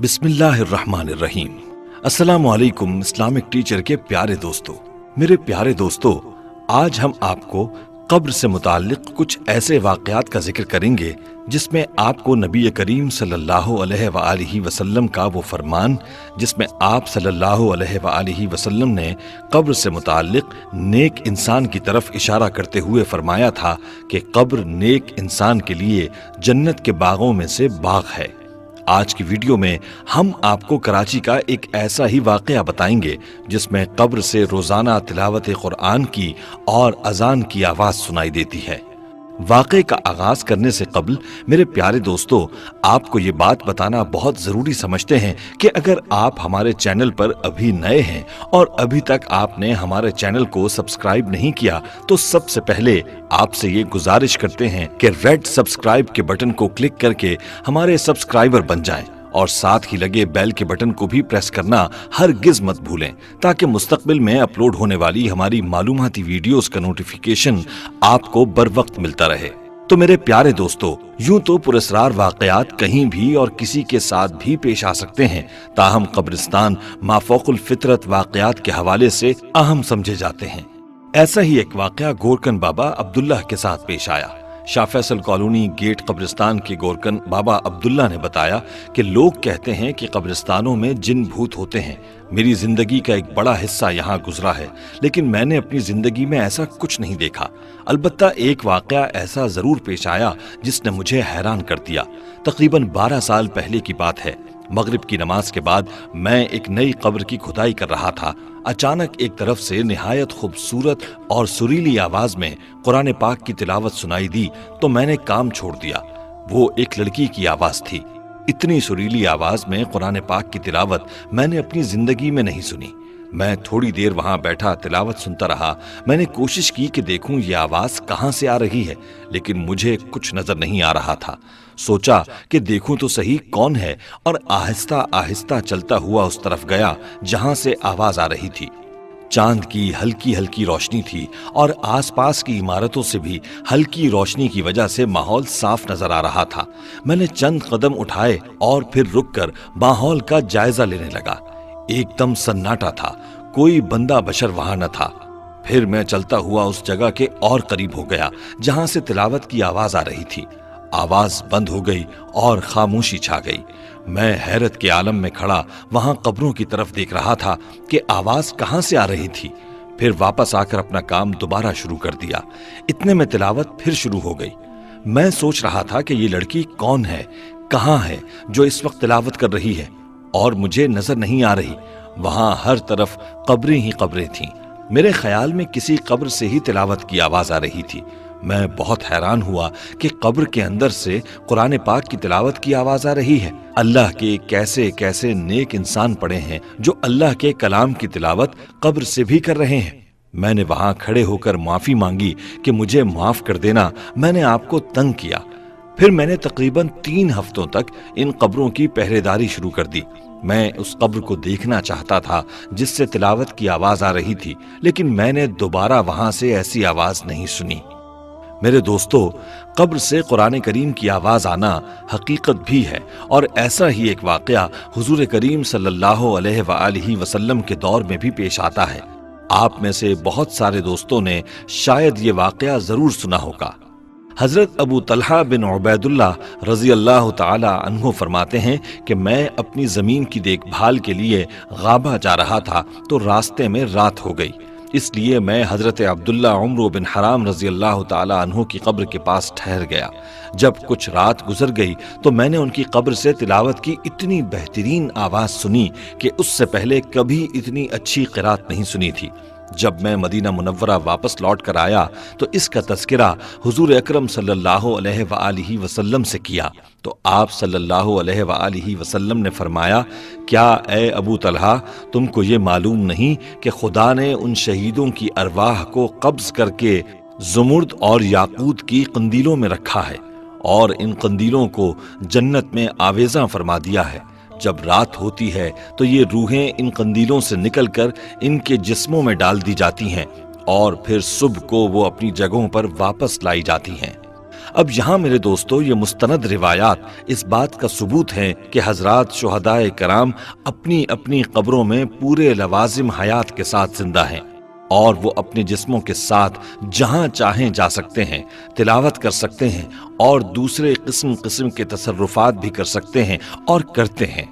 बिस्मिल्लाहिर्रहमानिर्रहीम। अस्सलाम वालेकुम इस्लामिक टीचर के प्यारे दोस्तों। मेरे प्यारे दोस्तों, आज हम आपको कब्र से मुताल्लिक कुछ ऐसे वाक़यात का जिक्र करेंगे जिसमें आपको नबी करीम सल्लल्लाहु अलैहि वसल्लम का वो फरमान, जिसमें आप सल्लल्लाहु अलैहि वसल्लम ने कब्र से मुताल्लिक नेक इंसान की तरफ इशारा करते हुए फरमाया था कि कब्र नेक इंसान के लिए जन्नत के बागों में से बाग है। आज की वीडियो में हम आपको कराची का एक ऐसा ही वाक़या बताएंगे जिसमें कब्र से रोजाना तिलावत कुरान की और अजान की आवाज सुनाई देती है। वाक़े का आगाज करने से कबल मेरे प्यारे दोस्तों, आपको ये बात बताना बहुत जरूरी समझते हैं कि अगर आप हमारे चैनल पर अभी नए हैं और अभी तक आपने हमारे चैनल को सब्सक्राइब नहीं किया तो सबसे पहले आपसे ये गुजारिश करते हैं कि रेड सब्सक्राइब के बटन को क्लिक करके हमारे सब्सक्राइबर बन जाएं और साथ ही लगे बेल के बटन को भी प्रेस करना हरगिज मत भूलें, ताकि मुस्तकबिल में अपलोड होने वाली हमारी मालूमाती वीडियोस का नोटिफिकेशन आपको बर वक्त मिलता रहे। तो मेरे प्यारे दोस्तों, यूं तो पुरस्रार वाकयात कहीं भी और किसी के साथ भी पेश आ सकते हैं, ताहम कब्रिस्तान माफौकुल फितरत वाकयात के हवाले से अहम समझे जाते हैं। ऐसा ही एक वाकया गोरकन बाबा अब्दुल्ला के साथ पेश आया। शाह फैसल कॉलोनी गेट कब्रिस्तान के गोरकन बाबा अब्दुल्ला ने बताया कि लोग कहते हैं कि कब्रिस्तानों में जिन भूत होते हैं। मेरी जिंदगी का एक बड़ा हिस्सा यहाँ गुजरा है, लेकिन मैंने अपनी जिंदगी में ऐसा कुछ नहीं देखा। अलबत्ता एक वाकया ऐसा जरूर पेश आया जिसने मुझे हैरान कर दिया। तकरीबन 12 साल पहले की बात है। मगरिब की नमाज के बाद मैं एक नई कब्र की खुदाई कर रहा था। अचानक एक तरफ से निहायत खूबसूरत और सुरीली आवाज में कुरान पाक की तिलावत सुनाई दी तो मैंने काम छोड़ दिया। वो एक लड़की की आवाज थी। इतनी सुरीली आवाज में कुरान पाक की तिलावत मैंने अपनी जिंदगी में नहीं सुनी। मैं थोड़ी देर वहां बैठा तिलावत सुनता रहा। मैंने कोशिश की कि देखूं ये आवाज कहां से आ रही है, लेकिन मुझे कुछ नजर नहीं आ रहा था। सोचा कि देखूं तो सही कौन है, और आहिस्ता आहिस्ता चलता हुआ उस तरफ गया जहां से आवाज आ रही थी। चांद की हल्की हल्की रोशनी थी और आसपास की इमारतों से भी हल्की रोशनी की वजह से माहौल साफ नजर आ रहा था। मैंने चंद कदम उठाए और फिर रुककर माहौल का जायजा लेने लगा। एकदम सन्नाटा था, कोई बंदा बशर वहां न था। फिर मैं चलता हुआ उस जगह के और करीब हो गया जहां से तिलावत की आवाज आ रही थी। आवाज बंद हो गई और खामोशी छा गई। मैं हैरत के आलम में खड़ा वहां कब्रों की तरफ देख रहा था कि आवाज कहां से आ रही थी। फिर वापस आकर अपना काम दोबारा शुरू कर दिया। इतने में तिलावत फिर शुरू हो गई। मैं सोच रहा था कि ये लड़की कौन है, कहां है जो इस वक्त तिलावत कर रही है, और मुझे नजर नहीं आ रही। वहां हर तरफ कब्रें ही कब्रें थीं। मेरे ख्याल में किसी कब्र से ही तिलावत की आवाज आ रही थी। मैं बहुत हैरान हुआ कि कब्र के अंदर से कुरान पाक की तिलावत की आवाज आ रही है। अल्लाह के कैसे कैसे नेक इंसान पड़े हैं जो अल्लाह के कलाम की तिलावत कब्र से भी कर रहे हैं। मैंने वहां खड़े होकर माफी मांगी कि मुझे माफ कर देना, मैंने आपको तंग किया। फिर मैंने तकरीबन 3 हफ्तों तक इन कब्रों की पहरेदारी शुरू कर दी। मैं उस कब्र को देखना चाहता था जिससे तिलावत की आवाज आ रही थी, लेकिन मैंने दोबारा वहां से ऐसी आवाज नहीं सुनी। मेरे दोस्तों, कब्र से कुरान करीम की आवाज आना हकीकत भी है, और ऐसा ही एक वाकया हुजूर करीम सल्लल्लाहु अलैहि वसल्लम के दौर में भी पेश आता है। आप में से बहुत सारे दोस्तों ने शायद ये वाकया जरूर सुना होगा। हजरत अबू तलहा बिन उबैदुल्लाह रजी अल्लाह ताला अन्हु फरमाते हैं कि मैं अपनी जमीन की देखभाल के लिए गाबा जा रहा था तो रास्ते में रात हो गई। इसलिए मैं हजरत अब्दुल्ला उम्र बिन हराम रजी अल्लाह ताला अन्हु की कब्र के पास ठहर गया। जब कुछ रात गुजर गई तो मैंने उनकी कब्र से तिलावत की इतनी बेहतरीन आवाज सुनी कि उससे पहले कभी इतनी अच्छी क़िरात नहीं सुनी थी। जब मैं मदीना मुनव्वरा वापस लौट कर आया तो इसका तज़किरा हुजूर अकरम सल्लल्लाहु अलैहि वसल्लम से किया तो आप सल्लल्लाहु अलैहि वसल्लम ने फरमाया, क्या ए अबू तलहा, तुमको ये मालूम नहीं कि खुदा ने उन शहीदों की अरवाह को कब्ज करके ज़ुमुर्द और याकूत की कंदीलों में रखा है और इन कंदीलों को जन्नत में आवेज़ा फरमा दिया है। जब रात होती है तो ये रूहें इन कंदीलों से निकलकर इनके जिस्मों में डाल दी जाती हैं और फिर सुबह को वो अपनी जगहों पर वापस लाई जाती हैं। اب یہاں میرے دوستو یہ مستند روایات اس بات کا ثبوت ہیں کہ حضرات شہدائے کرام اپنی اپنی قبروں میں پورے لوازم حیات کے ساتھ زندہ ہیں، اور وہ اپنے جسموں کے ساتھ جہاں چاہیں جا سکتے ہیں، تلاوت کر سکتے ہیں، اور دوسرے قسم قسم کے تصرفات بھی کر سکتے ہیں اور کرتے ہیں۔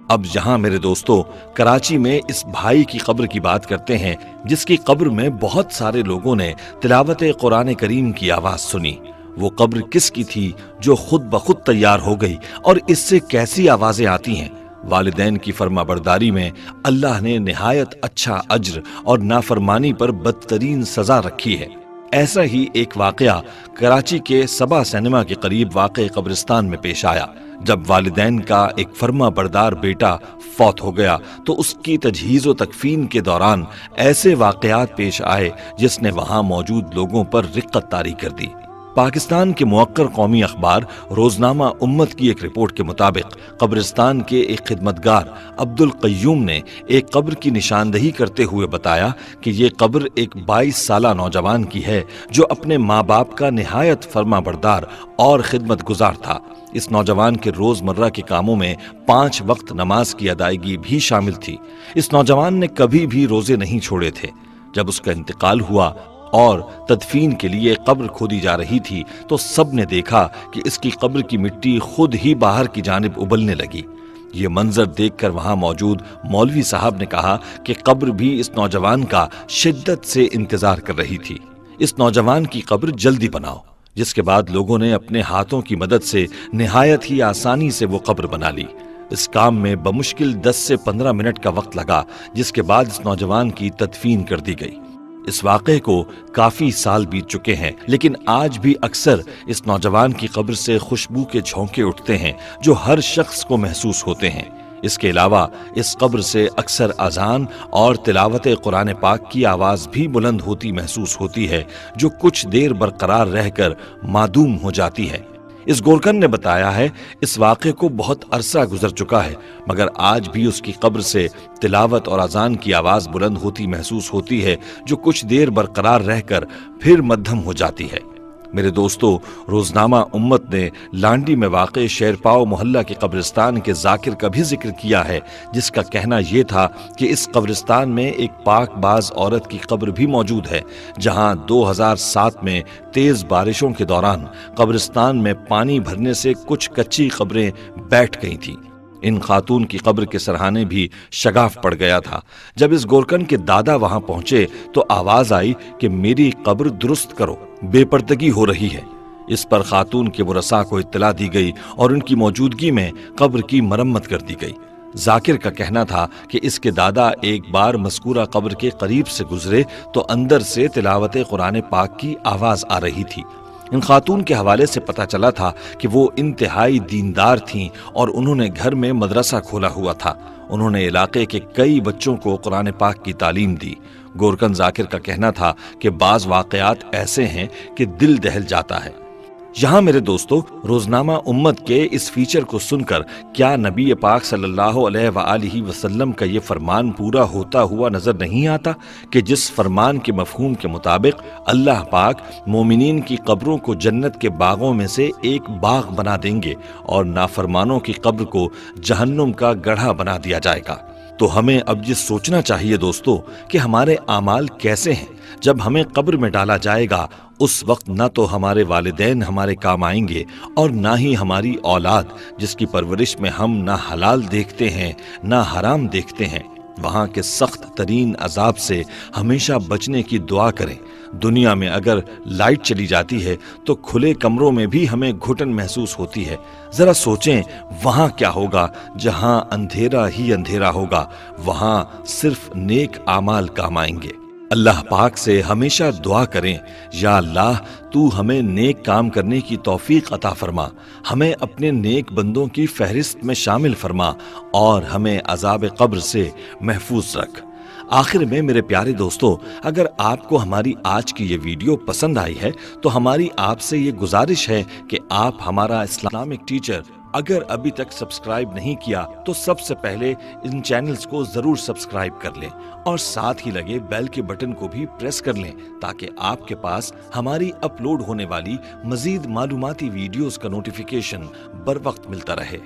اب یہاں میرے دوستو کراچی میں اس بھائی کی قبر کی بات کرتے ہیں جس کی قبر میں بہت سارے لوگوں نے تلاوت قرآن کریم کی آواز سنی۔ وہ قبر کس کی تھی جو خود بخود تیار ہو گئی، اور اس سے کیسی آوازیں آتی ہیں؟ والدین کی فرما برداری میں اللہ نے نہایت اچھا اجر اور نافرمانی پر بدترین سزا رکھی ہے۔ ایسا ہی ایک واقعہ کراچی کے سبا سینما کے قریب واقع قبرستان میں پیش آیا۔ جب والدین کا ایک فرما بردار بیٹا فوت ہو گیا تو اس کی تجہیز و تکفین کے دوران ایسے واقعات پیش آئے جس نے وہاں موجود لوگوں پر رقت طاری کر دی۔ پاکستان کے موقر قومی اخبار روزنامہ امت کی ایک رپورٹ کے مطابق قبرستان کے ایک خدمتگار عبد القیوم نے ایک قبر کی نشاندہی کرتے ہوئے بتایا کہ یہ قبر ایک 22 سالہ نوجوان کی ہے جو اپنے ماں باپ کا نہایت فرما بردار اور خدمت گزار تھا۔ اس نوجوان کے روزمرہ کے کاموں میں 5 وقت نماز کی ادائیگی بھی شامل تھی۔ اس نوجوان نے کبھی بھی روزے نہیں چھوڑے تھے۔ جب اس کا انتقال ہوا اور تدفین کے لیے قبر کھودی جا رہی تھی تو سب نے دیکھا کہ اس کی قبر کی مٹی خود ہی باہر کی جانب ابلنے لگی۔ یہ منظر دیکھ کر وہاں موجود مولوی صاحب نے کہا کہ قبر بھی اس نوجوان کا شدت سے انتظار کر رہی تھی، اس نوجوان کی قبر جلدی بناؤ۔ جس کے بعد لوگوں نے اپنے ہاتھوں کی مدد سے نہایت ہی آسانی سے وہ قبر بنا لی۔ اس کام میں بمشکل 10 سے 15 منٹ کا وقت لگا، جس کے بعد اس نوجوان کی تدفین کر دی گئی۔ اس واقعے کو کافی سال بیت چکے ہیں، لیکن آج بھی اکثر اس نوجوان کی قبر سے خوشبو کے جھونکے اٹھتے ہیں جو ہر شخص کو محسوس ہوتے ہیں۔ اس کے علاوہ اس قبر سے اکثر اذان اور تلاوت قرآن پاک کی آواز بھی بلند ہوتی محسوس ہوتی ہے جو کچھ دیر برقرار رہ کر معدوم ہو جاتی ہے۔ اس گورکن نے بتایا ہے اس واقعے کو بہت عرصہ گزر چکا ہے مگر آج بھی اس کی قبر سے تلاوت اور اذان کی آواز بلند ہوتی محسوس ہوتی ہے جو کچھ دیر برقرار رہ کر پھر مدھم ہو جاتی ہے۔ میرے دوستو، روزنامہ امت نے لانڈی میں واقع شیرپاؤ محلہ کے قبرستان کے ذاکر کا بھی ذکر کیا ہے، جس کا کہنا یہ تھا کہ اس قبرستان میں ایک پاک باز عورت کی قبر بھی موجود ہے، جہاں 2007 میں تیز بارشوں کے دوران قبرستان میں پانی بھرنے سے کچھ کچی قبریں بیٹھ گئی تھیں۔ ان خاتون کی قبر کے سرہانے بھی شگاف پڑ گیا تھا۔ جب اس گورکن کے دادا وہاں پہنچے تو آواز آئی کہ میری قبر درست کرو، بے پردگی ہو رہی ہے۔ اس پر خاتون کے ورثاء کو اطلاع دی گئی اور ان کی موجودگی میں قبر کی مرمت کر دی گئی۔ ذاکر کا کہنا تھا کہ اس کے دادا ایک بار مذکورہ قبر کے قریب سے گزرے تو اندر سے تلاوت قرآن پاک کی آواز آ رہی تھی۔ ان خاتون کے حوالے سے پتہ چلا تھا کہ وہ انتہائی دیندار تھیں اور انہوں نے گھر میں مدرسہ کھولا ہوا تھا۔ انہوں نے علاقے کے کئی بچوں کو قرآن پاک کی تعلیم دی۔ گورکن ذاکر کا کہنا تھا کہ بعض واقعات ایسے ہیں کہ دل دہل جاتا ہے۔ یہاں میرے دوستو، روزنامہ امت کے اس فیچر کو سن کر کیا نبی پاک صلی اللہ علیہ وآلہ وسلم کا یہ فرمان پورا ہوتا ہوا نظر نہیں آتا کہ جس فرمان کے مفہوم کے مطابق اللہ پاک مومنین کی قبروں کو جنت کے باغوں میں سے ایک باغ بنا دیں گے اور نافرمانوں کی قبر کو جہنم کا گڑھا بنا دیا جائے گا؟ تو ہمیں اب یہ سوچنا چاہیے دوستو کہ ہمارے اعمال کیسے ہیں۔ جب ہمیں قبر میں ڈالا جائے گا اس وقت نہ تو ہمارے والدین ہمارے کام آئیں گے اور نہ ہی ہماری اولاد، جس کی پرورش میں ہم نہ حلال دیکھتے ہیں نہ حرام دیکھتے ہیں۔ وہاں کے سخت ترین عذاب سے ہمیشہ بچنے کی دعا کریں۔ دنیا میں اگر لائٹ چلی جاتی ہے تو کھلے کمروں میں بھی ہمیں گھٹن محسوس ہوتی ہے۔ ذرا سوچیں وہاں کیا ہوگا جہاں اندھیرا ہی اندھیرا ہوگا، وہاں صرف نیک اعمال کام آئیں گے۔ اللہ پاک سے ہمیشہ دعا کریں، یا اللہ تو ہمیں نیک کام کرنے کی توفیق عطا فرما، ہمیں اپنے نیک بندوں کی فہرست میں شامل فرما اور ہمیں عذاب قبر سے محفوظ رکھ۔ آخر میں میرے پیارے دوستو، اگر آپ کو ہماری آج کی یہ ویڈیو پسند آئی ہے تو ہماری آپ سے یہ گزارش ہے کہ آپ ہمارا اسلامک ٹیچر اگر ابھی تک سبسکرائب نہیں کیا تو سب سے پہلے ان چینلز کو ضرور سبسکرائب کر لیں اور ساتھ ہی لگے بیل کے بٹن کو بھی پریس کر لیں تاکہ آپ کے پاس ہماری اپلوڈ ہونے والی مزید معلوماتی ویڈیوز کا نوٹیفیکیشن بر وقت ملتا رہے۔